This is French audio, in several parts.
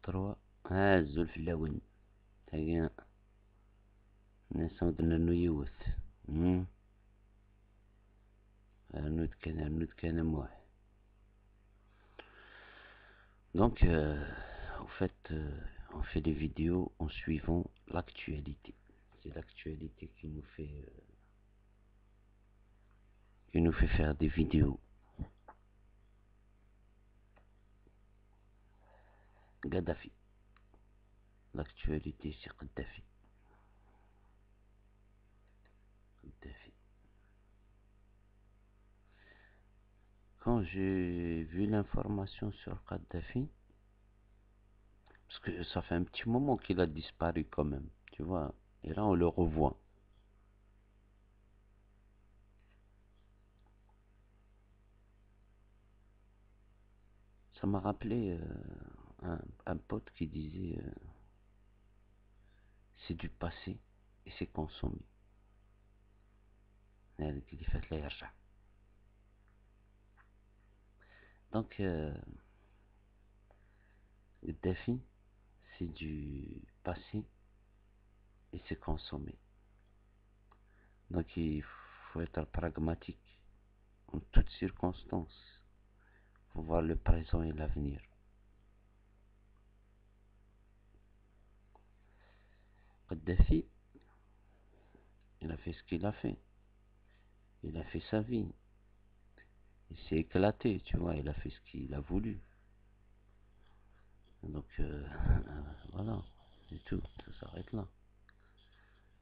3 الزلف اللون تاقي نسود انه يوث Arnoud Ken moi. Donc, en fait, on fait des vidéos en suivant l'actualité. C'est l'actualité qui nous fait faire des vidéos. Gaddafi. L'actualité, c'est Gaddafi. Gaddafi. Quand j'ai vu l'information sur Gaddafi, parce que ça fait un petit moment qu'il a disparu quand même, tu vois, et là on le revoit. Ça m'a rappelé un pote qui disait c'est du passé et c'est consommé. Donc, le défi, c'est du passé et c'est consommé. Donc, il faut être pragmatique en toutes circonstances. Il faut voir le présent et l'avenir. Kadhafi, il a fait ce qu'il a fait. Il a fait sa vie. Il s'est éclaté, tu vois. Il a fait ce qu'il a voulu. Donc, voilà. C'est tout. Ça s'arrête là.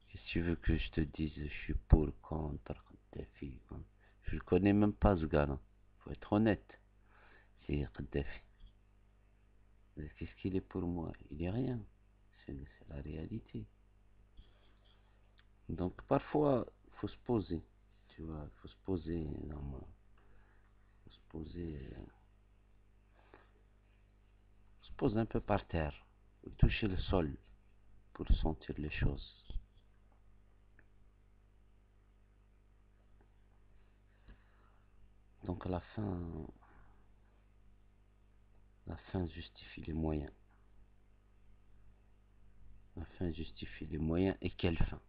Qu'est-ce que tu veux que je te dise? Je suis pour, contre, Kadhafi. Je ne connais même pas ce gars-là. Faut être honnête. C'est Kadhafi. Qu'est-ce qu'il est pour moi? Il est rien. C'est la réalité. Donc parfois, il faut se poser. Tu vois, il faut se poser. Faut se poser un peu par terre. Faut toucher le sol pour sentir les choses. Donc à la fin justifie les moyens. La fin justifie les moyens. Et quelle fin?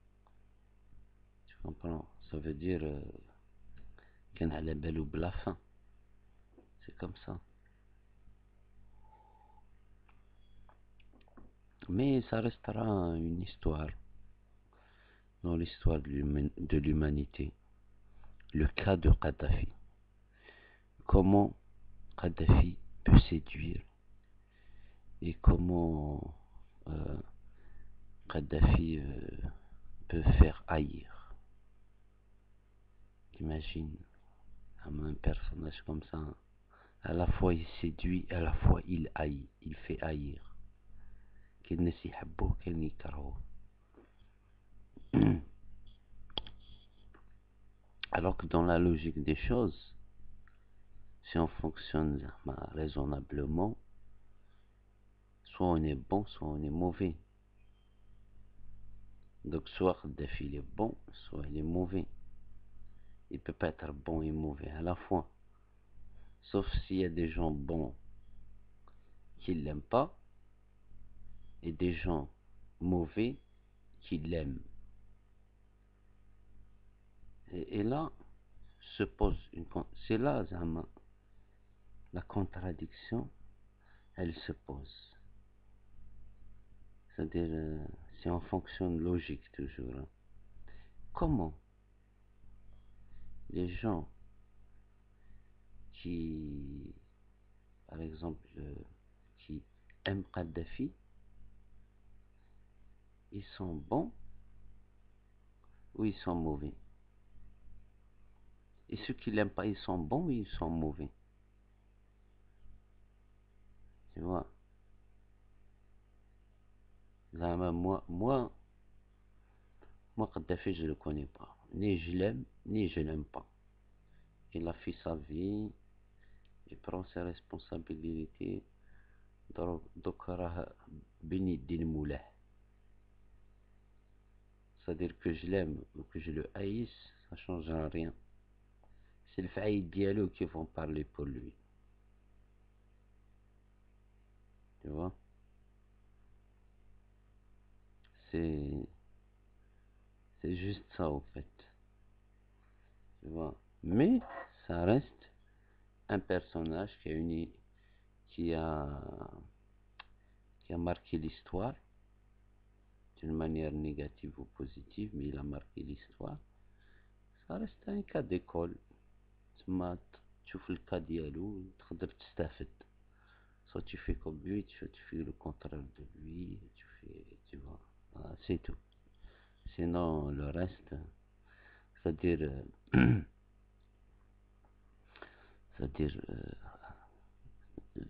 Tu comprends? Ça veut dire qu'on a la belle ou la fin. C'est comme ça. Mais ça restera une histoire dans l'histoire de l'humanité. Le cas de Kadhafi. Comment Kadhafi peut séduire et comment Kadhafi peut faire haïr. T'imagines un personnage comme ça, à la fois il séduit, à la fois il haït, il fait haïr. Qu'il ne s'y habbo, qu'il n'y karo. Alors que dans la logique des choses, si on fonctionne raisonnablement, soit on est bon, soit on est mauvais. Donc soit Kadhafi il est bon, soit il est mauvais. Il ne peut pas être bon et mauvais à la fois. Sauf s'il y a des gens bons qui ne l'aiment pas et des gens mauvais qui l'aiment. Et là se pose c'est là la contradiction, elle se pose. C'est-à-dire, si on fonctionne logique toujours, hein, comment les gens qui, par exemple, qui aiment Kadhafi, ils sont bons ou ils sont mauvais? Et ceux qui l'aiment pas, ils sont bons ou ils sont mauvais? Tu vois? Moi, Kadhafi, je le connais pas. Ni je l'aime, ni je l'aime pas. Il a fait sa vie, il prend ses responsabilités. C'est-à-dire que je l'aime ou que je le haïsse, ça ne change rien. C'est le faïd dialogue qui vont parler pour lui. Tu vois? C'est juste ça, au fait. Tu vois. Mais ça reste un personnage qui a, qui a marqué l'histoire d'une manière négative ou positive, mais il a marqué l'histoire. Ça reste un cas d'école. تما تشوف الكا ديالو تقدر تستافد. Soit tu fais comme lui, soit tu fais le contraire de lui, tu vois, voilà, c'est tout. Sinon, le reste, c'est-à-dire, c'est-à-dire,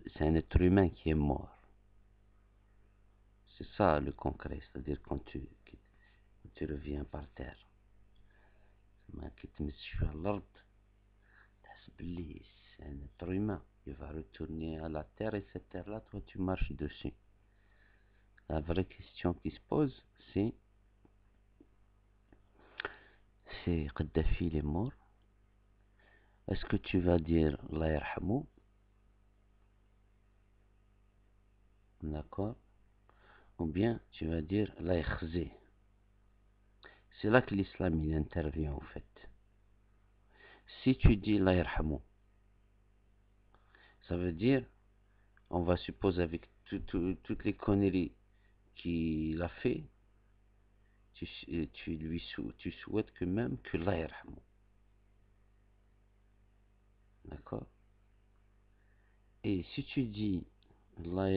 c'est un être humain qui est mort. C'est ça le concret, c'est-à-dire quand tu reviens par terre. ما كي تمشي في الأرض تحس بلي c'est un être humain. Il va retourner à la terre et cette terre-là, toi tu marches dessus. La vraie question qui se pose, c'est Kadhafi il est mort. Est-ce que tu vas dire Allah yarhamou? D'accord? Ou bien tu vas dire Allah yakhzi. C'est là que l'islam il intervient en fait. Si tu dis Allah yarhamou, ça veut dire, on va supposer avec toutes les conneries qu'il a fait, tu souhaites que même que Allah yarhamou. D'accord? Et si tu dis الله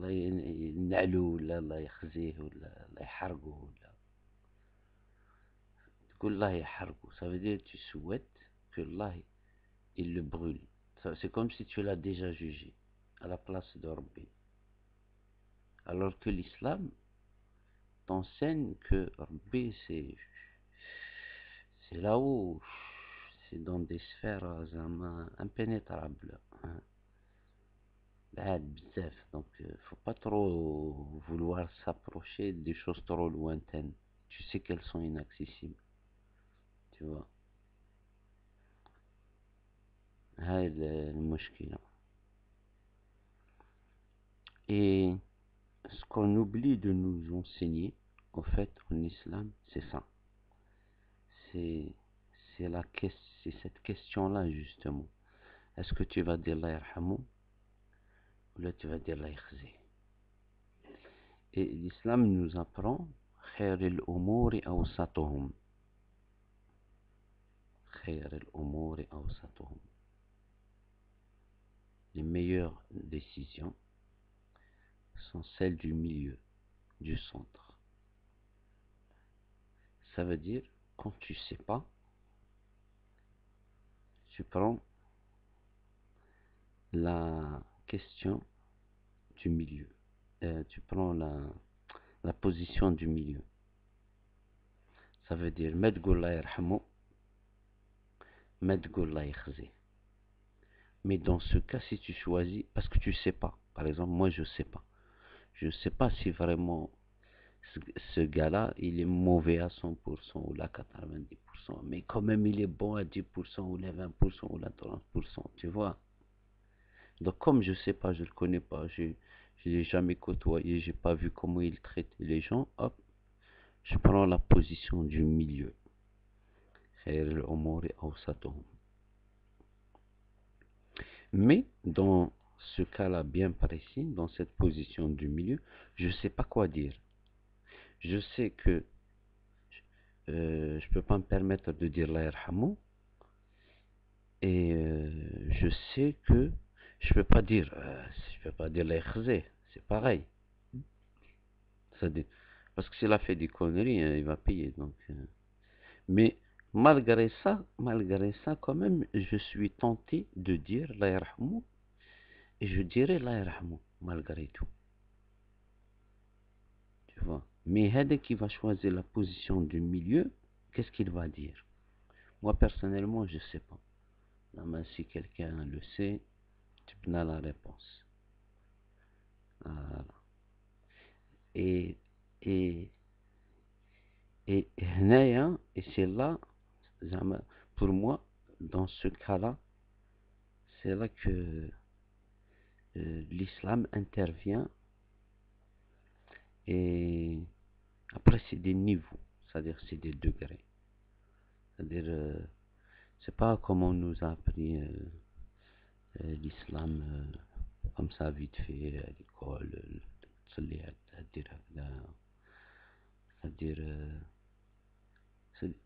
ينعلو ولا الله يخزيه ولا الله يحرقه ولا تقول الله يحرقه, ça veut dire tu souhaites que Allah il le brûle. C'est comme si tu l'as déjà jugé à la place de Rabbi. Alors que l'islam t'enseigne que Rabbi c'est là-haut, c'est dans des sphères impénétrables. Hein. Donc faut pas trop vouloir s'approcher des choses trop lointaines. Tu sais qu'elles sont inaccessibles. Tu vois. هاي المشكلة. Et ce qu'on oublie de nous enseigner, au fait, en islam, c'est ça. C'est cette question-là, justement. Est-ce que tu vas dire Allah yarhamou ou là tu vas dire Allah yakhzi? Et l'islam nous apprend خير الأمور أوسطهم. خير الأمور أوسطهم. Les meilleures décisions sont celles du milieu, du centre. Ça veut dire, quand tu sais pas, tu prends la question du milieu. Tu prends la position du milieu. Ça veut dire, ما تقول الله يرحمه, ما تقول الله يخزيه. Mais dans ce cas, si tu choisis, parce que tu sais pas, par exemple, moi je sais pas. Je sais pas si vraiment ce gars-là, il est mauvais à 100% ou à 90%, mais quand même il est bon à 10% ou à 20% ou à 30%, tu vois. Donc comme je sais pas, je le connais pas, je l'ai jamais côtoyé, j'ai pas vu comment il traite les gens, hop, je prends la position du milieu. Mais dans ce cas-là bien précis, dans cette position du milieu, je sais pas quoi dire. Je sais que je peux pas me permettre de dire la yarhamou, et je sais que je peux pas dire la yakhzeh, c'est pareil. Parce que s'il a fait des conneries, il va payer. Donc, mais malgré ça, quand même, je suis tenté de dire la yarhamou, et je dirais la yarhamou, malgré tout. Tu vois. Mais Hede qui va choisir la position du milieu, qu'est-ce qu'il va dire? Moi, personnellement, je sais pas. Mais si quelqu'un le sait, tu peux donner la réponse. Voilà. Et, et, et c'est là, pour moi, dans ce cas-là, c'est là que l'islam intervient. Et après, c'est des niveaux. c'est-à-dire c'est des degrés. C'est-à-dire, c'est pas comme on nous a appris l'islam comme ça vite fait à l'école, c'est-à-dire,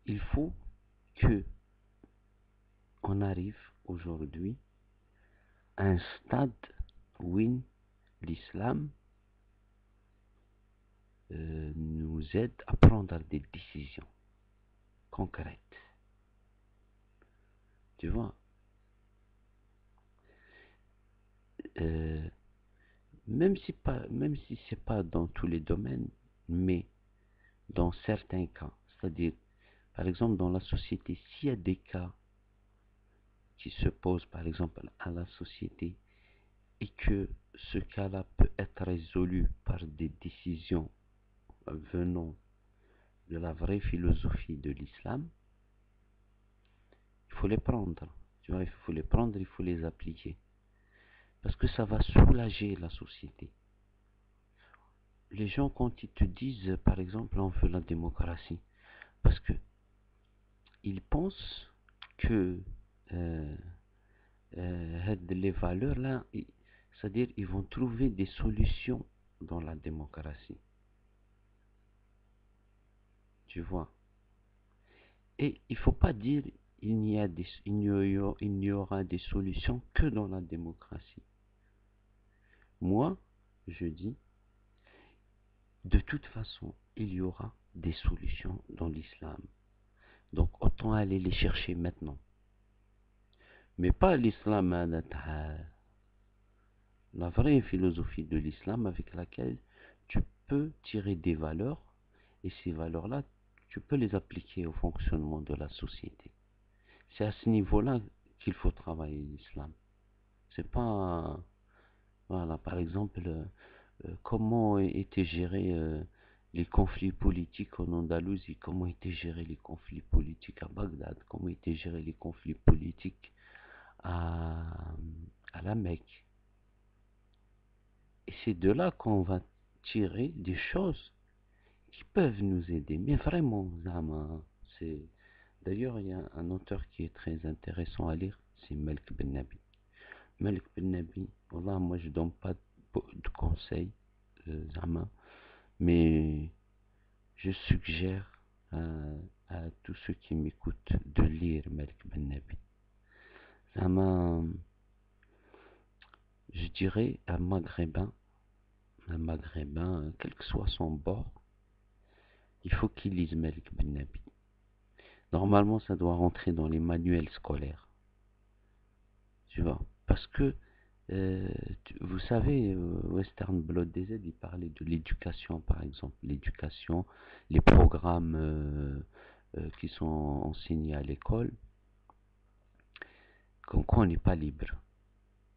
il faut que on arrive aujourd'hui à un stade où l'islam nous aide à prendre des décisions concrètes. Tu vois, même si c'est pas dans tous les domaines, mais dans certains cas, c'est-à-dire, par exemple, dans la société, s'il y a des cas qui se posent, par exemple, à la société, et que ce cas-là peut être résolu par des décisions venant de la vraie philosophie de l'islam, il faut les prendre. Tu vois, il faut les prendre, il faut les appliquer. Parce que ça va soulager la société. Les gens, quand ils te disent, par exemple, on veut la démocratie, parce que ils pensent que les valeurs là, c'est-à-dire ils vont trouver des solutions dans la démocratie. Tu vois. Et il ne faut pas dire il n'y aura des solutions que dans la démocratie. Moi, je dis, de toute façon, il y aura des solutions dans l'islam. Donc autant aller les chercher maintenant. Mais pas l'islam, la vraie philosophie de l'islam avec laquelle tu peux tirer des valeurs, et ces valeurs-là, tu peux les appliquer au fonctionnement de la société. C'est à ce niveau-là qu'il faut travailler l'islam. C'est pas, voilà, par exemple, comment étaient gérés les conflits politiques en Andalousie, comment étaient gérés les conflits politiques à Bagdad, comment étaient gérés les conflits politiques à, à la Mecque. Et c'est de là qu'on va tirer des choses qui peuvent nous aider. Mais vraiment, Zama, c'est... D'ailleurs, il y a un auteur qui est très intéressant à lire, c'est Malik Ben Nabi. Malik Ben Nabi, voilà, moi je donne pas de conseils, Zama, mais je suggère à tous ceux qui m'écoutent de lire Malik Ben Nabi. Zama, je dirais un maghrébin, quel que soit son bord, il faut qu'il lise Malik Ben Nabi. Normalement, ça doit rentrer dans les manuels scolaires. Tu vois, parce que vous savez, Western Blood DZ, il parlait de l'éducation, par exemple, l'éducation, les programmes qui sont enseignés à l'école, comme quoi on n'est pas libre.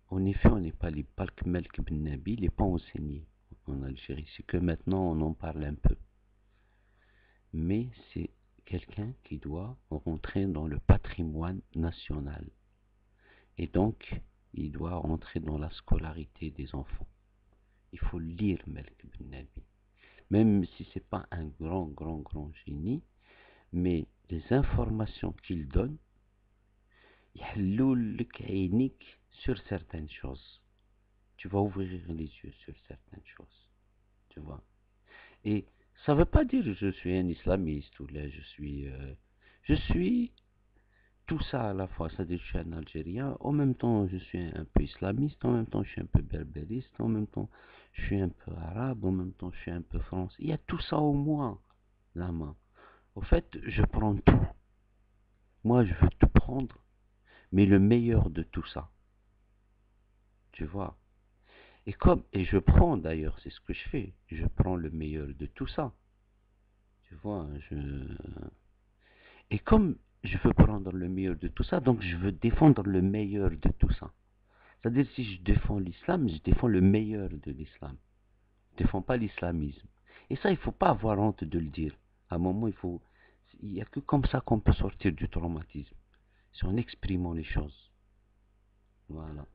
En effet, on n'est pas libre. Park Melk Ben Nabi, il n'est pas enseigné en Algérie. C'est que maintenant, on en parle un peu. Mais c'est quelqu'un qui doit rentrer dans le patrimoine national. Et donc, il doit rentrer dans la scolarité des enfants. Il faut lire Malik Ben Nabi. Même si c'est pas un grand génie, mais les informations qu'il donne, il sur certaines choses. Tu vas ouvrir les yeux sur certaines choses. Tu vois. Et ça ne veut pas dire que je suis un islamiste ou là je suis tout ça à la fois. C'est-à-dire que je suis un Algérien, en même temps je suis un peu islamiste, en même temps je suis un peu berbériste, en même temps je suis un peu arabe, en même temps je suis un peu français. Il y a tout ça au moins, la main. Au fait, je prends tout. Moi, je veux tout prendre, mais le meilleur de tout ça. Tu vois. Et je prends d'ailleurs, c'est ce que je fais. Je prends le meilleur de tout ça. Tu vois, et comme je veux prendre le meilleur de tout ça, donc je veux défendre le meilleur de tout ça. C'est-à-dire, si je défends l'islam, je défends le meilleur de l'islam. Je ne défends pas l'islamisme. Et ça, il ne faut pas avoir honte de le dire. À un moment, il n'y a que comme ça qu'on peut sortir du traumatisme. C'est en exprimant les choses. Voilà.